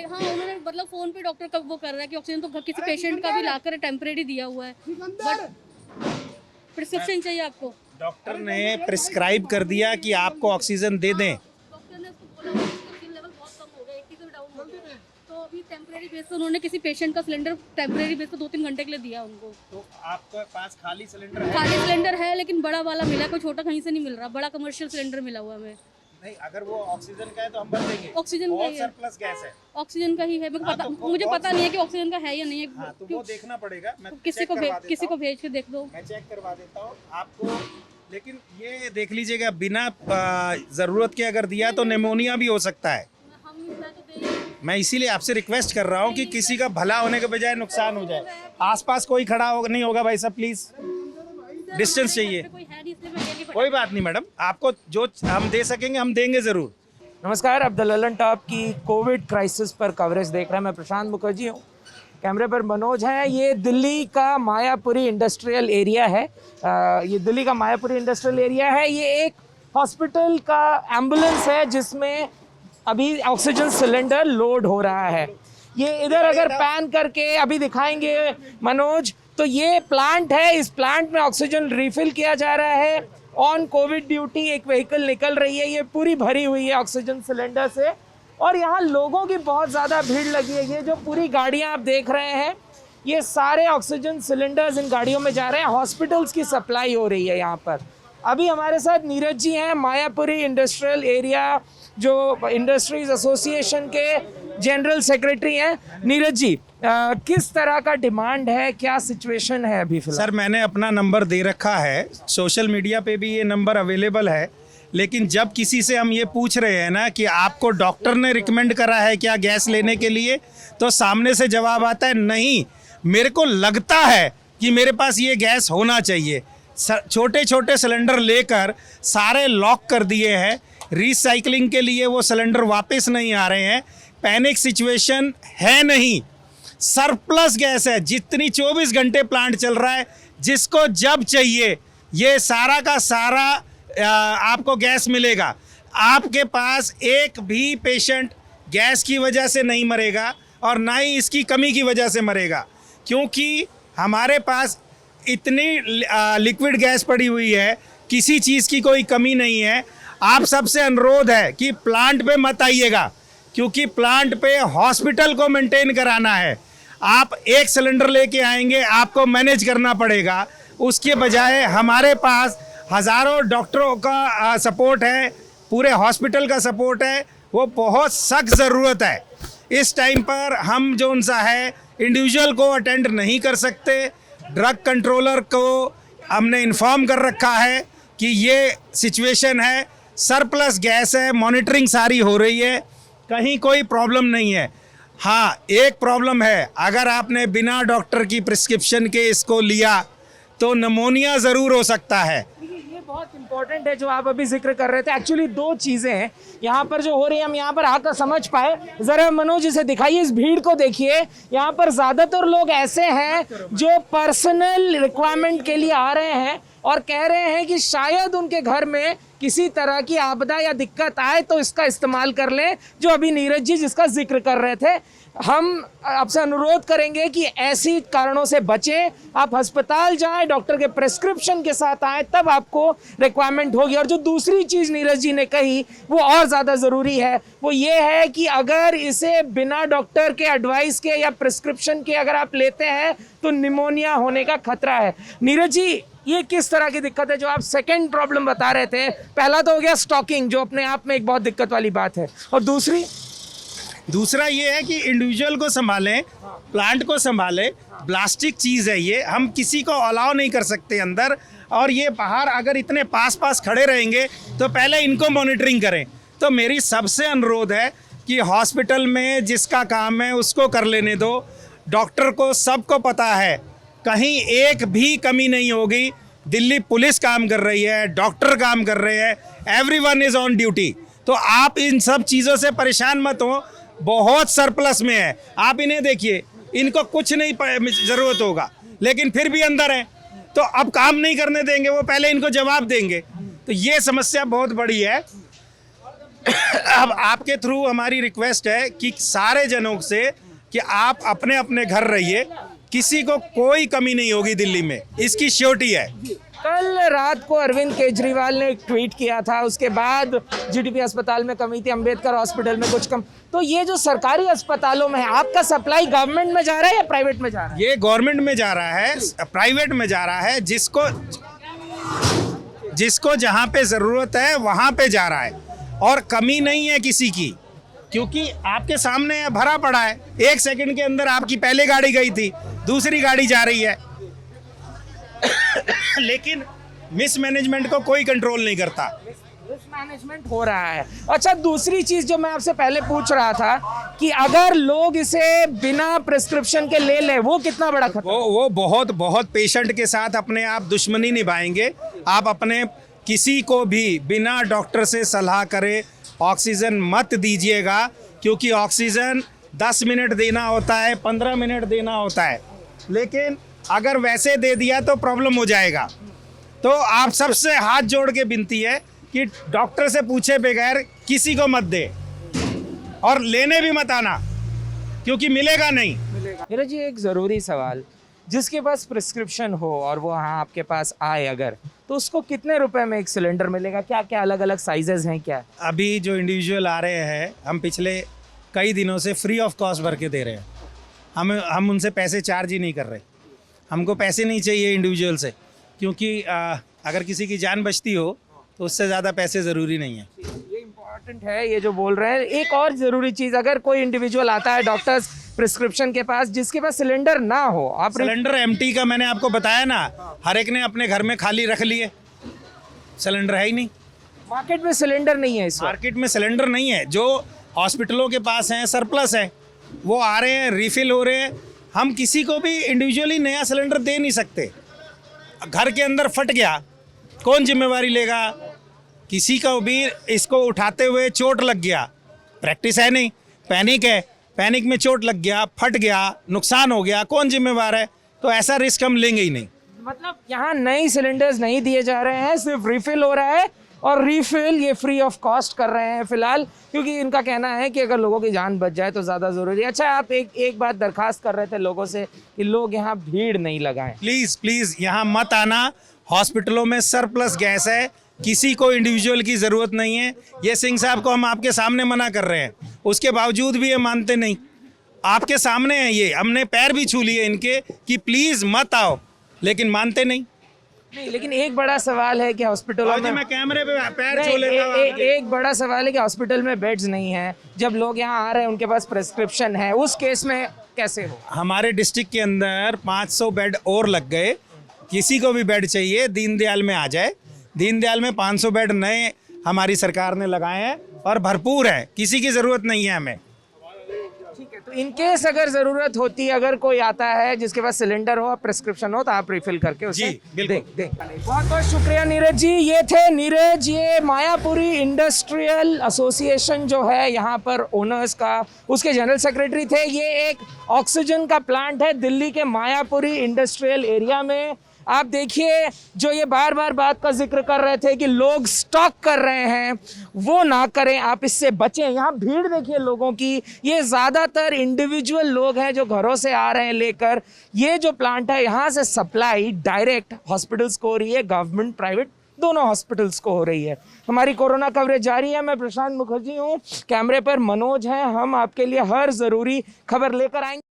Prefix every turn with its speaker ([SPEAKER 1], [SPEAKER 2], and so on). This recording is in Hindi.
[SPEAKER 1] हाँ उन्होंने मतलब फ़ोन पे डॉक्टर का वो कर रहा है कि ऑक्सीजन तो किसी पेशेंट का भी लाकर टेम्परेरी दिया हुआ है, बट प्रिस्क्रिप्शन चाहिए आपको।
[SPEAKER 2] डॉक्टर ने प्रिस्क्राइब कर दिया कि आपको ऑक्सीजन दे दें।
[SPEAKER 1] डॉक्टर ने उसको बोला ऑक्सीजन लेवल बहुत कम हो गया, 80 से डाउन हो गया, तो अभी टेम्परेरी बेस पे उन्होंने किसी पेशेंट का सिलेंडर टेम्परेरी बेस पे 2-3 घंटे के लिए दिया उनको।
[SPEAKER 2] तो आपके पास खाली सिलेंडर है?
[SPEAKER 1] खाली सिलेंडर है लेकिन बड़ा वाला मिला, कोई छोटा कहीं से नहीं मिल रहा, बड़ा कमर्शियल सिलेंडर मिला हुआ हमें।
[SPEAKER 2] नहीं, अगर वो ऑक्सीजन का है तो हम भर देंगे।
[SPEAKER 1] ऑक्सीजन का ही है,
[SPEAKER 2] सरप्लस गैस है।
[SPEAKER 1] ऑक्सीजन का ही है, मेरे को पता,
[SPEAKER 2] तो
[SPEAKER 1] मुझे पता नहीं है कि ऑक्सीजन का है या नहीं है।
[SPEAKER 2] हाँ, तो वो देखना पड़ेगा। मैं
[SPEAKER 1] किसी को भेज के देख दो,
[SPEAKER 2] मैं चेक करवा देता हूँ आपको। लेकिन ये देख लीजिएगा, बिना जरूरत के अगर दिया तो निमोनिया भी हो सकता है। मैं इसीलिए आपसे रिक्वेस्ट कर रहा हूँ कि किसी का भला होने के बजाय नुकसान हो जाए। आसपास कोई खड़ा हो नहीं होगा भाई साहब, प्लीज डिस्टेंस चाहिए। कोई बात नहीं मैडम, आपको जो हम दे सकेंगे हम देंगे जरूर।
[SPEAKER 3] नमस्कार, आप द ललन टॉप की कोविड क्राइसिस पर कवरेज देख रहे हैं। मैं प्रशांत मुखर्जी हूँ, कैमरे पर मनोज है। ये दिल्ली का मायापुरी इंडस्ट्रियल एरिया है। ये एक हॉस्पिटल का एम्बुलेंस है जिसमें अभी ऑक्सीजन सिलेंडर लोड हो रहा है। ये इधर अगर पैन करके अभी दिखाएंगे मनोज, तो ये प्लांट है। इस प्लांट में ऑक्सीजन रिफिल किया जा रहा है। ऑन कोविड ड्यूटी एक व्हीकल निकल रही है, ये पूरी भरी हुई है ऑक्सीजन सिलेंडर से, और यहाँ लोगों की बहुत ज़्यादा भीड़ लगी है। ये जो पूरी गाड़ियाँ आप देख रहे हैं, ये सारे ऑक्सीजन सिलेंडर्स इन गाड़ियों में जा रहे हैं। हॉस्पिटल्स की सप्लाई हो रही है यहाँ पर। अभी हमारे साथ नीरज जी हैं, मायापुरी इंडस्ट्रियल एरिया जो इंडस्ट्रीज एसोसिएशन के जनरल सेक्रेटरी हैं। नीरज जी, किस तरह का डिमांड है, क्या सिचुएशन है अभी फिलहाल?
[SPEAKER 2] सर, मैंने अपना नंबर दे रखा है, सोशल मीडिया पे भी ये नंबर अवेलेबल है। लेकिन जब किसी से हम ये पूछ रहे हैं ना कि आपको डॉक्टर ने रिकमेंड करा है क्या गैस लेने के लिए, तो सामने से जवाब आता है नहीं, मेरे को लगता है कि मेरे पास ये गैस होना चाहिए। छोटे छोटे सिलेंडर लेकर सारे लॉक कर दिए हैं। रिसाइकलिंग के लिए वो सिलेंडर वापस नहीं आ रहे हैं। पैनिक सिचुएशन है नहीं, सरप्लस गैस है। जितनी 24 घंटे प्लांट चल रहा है, जिसको जब चाहिए ये सारा का सारा आपको गैस मिलेगा। आपके पास एक भी पेशेंट गैस की वजह से नहीं मरेगा और ना ही इसकी कमी की वजह से मरेगा, क्योंकि हमारे पास इतनी लिक्विड गैस पड़ी हुई है, किसी चीज़ की कोई कमी नहीं है। आप सबसे अनुरोध है कि प्लांट पे मत आइएगा, क्योंकि प्लांट पे हॉस्पिटल को मेंटेन कराना है। आप एक सिलेंडर लेके आएंगे, आपको मैनेज करना पड़ेगा। उसके बजाय हमारे पास हज़ारों डॉक्टरों का सपोर्ट है, पूरे हॉस्पिटल का सपोर्ट है, वो बहुत सख्त ज़रूरत है। इस टाइम पर हम जो उनसा है इंडिविजुअल को अटेंड नहीं कर सकते। ड्रग कंट्रोलर को हमने इन्फॉर्म कर रखा है कि ये सिचुएशन है, सरप्लस गैस है, मॉनिटरिंग सारी हो रही है, कहीं कोई प्रॉब्लम नहीं है। हाँ, एक प्रॉब्लम है, अगर आपने बिना डॉक्टर की प्रिस्क्रिप्शन के इसको लिया तो निमोनिया ज़रूर हो सकता है।
[SPEAKER 3] ये बहुत इंपॉर्टेंट है जो आप अभी जिक्र कर रहे थे। एक्चुअली दो चीज़ें हैं यहाँ पर जो हो रही है, हम यहाँ पर आकर समझ पाए। ज़रा मनोज इसे दिखाइए, इस भीड़ को देखिए। यहाँ पर ज़्यादातर लोग ऐसे हैं जो पर्सनल रिक्वायरमेंट के लिए आ रहे हैं और कह रहे हैं कि शायद उनके घर में किसी तरह की आपदा या दिक्कत आए तो इसका इस्तेमाल कर लें, जो अभी नीरज जी जिसका जिक्र कर रहे थे। हम आपसे अनुरोध करेंगे कि ऐसी कारणों से बचें। आप अस्पताल जाएं, डॉक्टर के प्रेस्क्रिप्शन के साथ आएं, तब आपको रिक्वायरमेंट होगी। और जो दूसरी चीज़ नीरज जी ने कही वो और ज़्यादा ज़रूरी है, वो ये है कि अगर इसे बिना डॉक्टर के एडवाइस के या प्रिस्क्रिप्शन के अगर आप लेते हैं तो निमोनिया होने का खतरा है। नीरज जी, ये किस तरह की दिक्कत है जो आप सेकंड प्रॉब्लम बता रहे थे? पहला तो हो गया स्टॉकिंग, जो अपने आप में एक बहुत दिक्कत वाली बात है, और दूसरा ये है कि इंडिविजुअल को संभालें, प्लांट को संभालें। प्लास्टिक चीज़ है ये, हम किसी को अलाउ नहीं कर सकते अंदर। और ये बाहर अगर इतने पास खड़े रहेंगे तो पहले इनको मॉनिटरिंग करें। तो मेरी सबसे अनुरोध है कि हॉस्पिटल में जिसका काम है उसको कर लेने दो। डॉक्टर को सबको पता है, कहीं एक भी कमी नहीं होगी। दिल्ली पुलिस काम कर रही है, डॉक्टर काम कर रहे हैं, एवरीवन इज़ ऑन ड्यूटी। तो आप इन सब चीज़ों से परेशान मत हो, बहुत सरप्लस में है। आप इन्हें देखिए, इनको कुछ नहीं ज़रूरत होगा, लेकिन फिर भी अंदर है, तो अब काम नहीं करने देंगे, वो पहले इनको जवाब देंगे। तो ये समस्या बहुत बड़ी है।
[SPEAKER 2] अब आपके थ्रू हमारी रिक्वेस्ट है कि सारे जनों से कि आप अपने अपने घर रहिए, किसी को कोई कमी नहीं होगी दिल्ली में, इसकी श्योरिटी है।
[SPEAKER 3] कल रात को अरविंद केजरीवाल ने एक ट्वीट किया था, उसके बाद जीटीबी अस्पताल में कमी थी, अंबेडकर हॉस्पिटल में कुछ कम। तो ये जो सरकारी अस्पतालों में है, आपका सप्लाई गवर्नमेंट में जा रहा है या प्राइवेट में जा रहा है?
[SPEAKER 2] ये गवर्नमेंट में जा रहा है, प्राइवेट में जा रहा है, जिसको जहां पे जरूरत है वहां पे जा रहा है, और कमी नहीं है किसी की, क्योंकि आपके सामने भरा पड़ा है। 1 सेकंड के अंदर आपकी पहले गाड़ी गई थी, दूसरी गाड़ी जा रही है। लेकिन मिसमैनेजमेंट को कोई कंट्रोल नहीं करता।
[SPEAKER 3] मिसमैनेजमेंट हो रहा है। अच्छा, दूसरी चीज जो मैं आपसे पहले पूछ रहा था कि अगर लोग इसे बिना प्रिस्क्रिप्शन के ले ले, वो कितना बड़ा खतरा?
[SPEAKER 2] वो बहुत बहुत पेशेंट के साथ अपने आप दुश्मनी निभाएंगे। आप अपने किसी को भी बिना डॉक्टर से सलाह करे ऑक्सीजन मत दीजिएगा, क्योंकि ऑक्सीजन 10 मिनट देना होता है, 15 मिनट देना होता है, लेकिन अगर वैसे दे दिया तो प्रॉब्लम हो जाएगा। तो आप सबसे हाथ जोड़ के विनती है कि डॉक्टर से पूछे बगैर किसी को मत दे, और लेने भी मत आना, क्योंकि मिलेगा नहीं।
[SPEAKER 3] मेरा जी एक ज़रूरी सवाल, जिसके पास प्रिस्क्रिप्शन हो और वो हाँ आपके पास आए अगर, तो उसको कितने रुपए में एक सिलेंडर मिलेगा? क्या क्या अलग अलग साइजेस हैं क्या?
[SPEAKER 2] अभी जो इंडिविजुअल आ रहे हैं, हम पिछले कई दिनों से फ्री ऑफ कॉस्ट भर के दे रहे हैं। हम उनसे पैसे चार्ज ही नहीं कर रहे। हमको पैसे नहीं चाहिए इंडिविजुअल से, क्योंकि अगर किसी की जान बचती हो तो उससे ज़्यादा पैसे ज़रूरी नहीं है।
[SPEAKER 3] ये इम्पोर्टेंट है ये जो बोल रहे हैं। एक और ज़रूरी चीज़, अगर कोई इंडिविजुअल आता है डॉक्टर्स प्रिस्क्रिप्शन के पास, जिसके पास सिलेंडर ना हो, आप
[SPEAKER 2] सिलेंडर एम्प्टी का मैंने आपको बताया ना, हर एक ने अपने घर में खाली रख लिए, सिलेंडर है ही नहीं।
[SPEAKER 3] मार्केट में सिलेंडर नहीं है इस वक्त।
[SPEAKER 2] मार्केट में सिलेंडर नहीं है। जो हॉस्पिटलों के पास हैं सरप्लस है, वो आ रहे हैं, रिफिल हो रहे हैं। हम किसी को भी इंडिविजुअली नया सिलेंडर दे नहीं सकते। घर के अंदर फट गया, कौन जिम्मेवारी लेगा? किसी को भी इसको उठाते हुए चोट लग गया, प्रैक्टिस है नहीं, पैनिक है, पैनिक में चोट लग गया, फट गया, नुकसान हो गया, कौन जिम्मेवार है? तो ऐसा रिस्क हम लेंगे ही नहीं।
[SPEAKER 3] मतलब यहाँ नए सिलेंडर्स नहीं दिए जा रहे हैं, सिर्फ रिफिल हो रहा है, और रिफिल ये फ्री ऑफ कॉस्ट कर रहे हैं फिलहाल, क्योंकि इनका कहना है कि अगर लोगों की जान बच जाए तो ज़्यादा ज़रूरी है। अच्छा, आप एक बात दरखास्त कर रहे थे लोगों से कि लोग यहाँ भीड़ नहीं लगाएं।
[SPEAKER 2] प्लीज़ यहाँ मत आना। हॉस्पिटलों में सरप्लस गैस है, किसी को इंडिविजुअल की ज़रूरत नहीं है। ये सिंह साहब को हम आपके सामने मना कर रहे हैं, उसके बावजूद भी ये मानते नहीं। आपके सामने है ये, हमने पैर भी छू लिए इनके कि प्लीज़ मत आओ, लेकिन मानते नहीं।
[SPEAKER 3] लेकिन एक बड़ा सवाल है कि हॉस्पिटलों में,
[SPEAKER 2] मैं कैमरे पे पैर
[SPEAKER 3] नहीं,
[SPEAKER 2] छू लेता हूं आपके।
[SPEAKER 3] एक बड़ा सवाल है कि हॉस्पिटल में बेड्स नहीं है। जब लोग यहाँ आ रहे हैं उनके पास प्रिस्क्रिप्शन है, उस केस में कैसे हो?
[SPEAKER 2] हमारे डिस्ट्रिक्ट के अंदर 500 बेड और लग गए। किसी को भी बेड चाहिए दीनदयाल में आ जाए। दीनदयाल में 500 बेड नए हमारी सरकार ने लगाए हैं और भरपूर है, किसी की ज़रूरत नहीं है हमें।
[SPEAKER 3] ठीक है, तो इन केस अगर ज़रूरत होती है, अगर कोई आता है जिसके पास सिलेंडर हो, प्रिस्क्रिप्शन हो, तो आप रिफिल करके उसे दें। बहुत बहुत शुक्रिया नीरज जी। ये थे नीरज, ये मायापुरी इंडस्ट्रियल एसोसिएशन जो है यहाँ पर ओनर्स का, उसके जनरल सेक्रेटरी थे। ये एक ऑक्सीजन का प्लांट है दिल्ली के मायापुरी इंडस्ट्रियल एरिया में। आप देखिए, जो ये बार बार बात का जिक्र कर रहे थे कि लोग स्टॉक कर रहे हैं, वो ना करें, आप इससे बचें। यहाँ भीड़ देखिए लोगों की, ये ज़्यादातर इंडिविजुअल लोग हैं जो घरों से आ रहे हैं लेकर। ये जो प्लांट है, यहाँ से सप्लाई डायरेक्ट हॉस्पिटल्स को हो रही है, गवर्नमेंट प्राइवेट दोनों हॉस्पिटल्स को हो रही है। हमारी कोरोना कवरेज जारी है। मैं प्रशांत मुखर्जी हूँ, कैमरे पर मनोज हैं। हम आपके लिए हर ज़रूरी खबर लेकर आएंगे।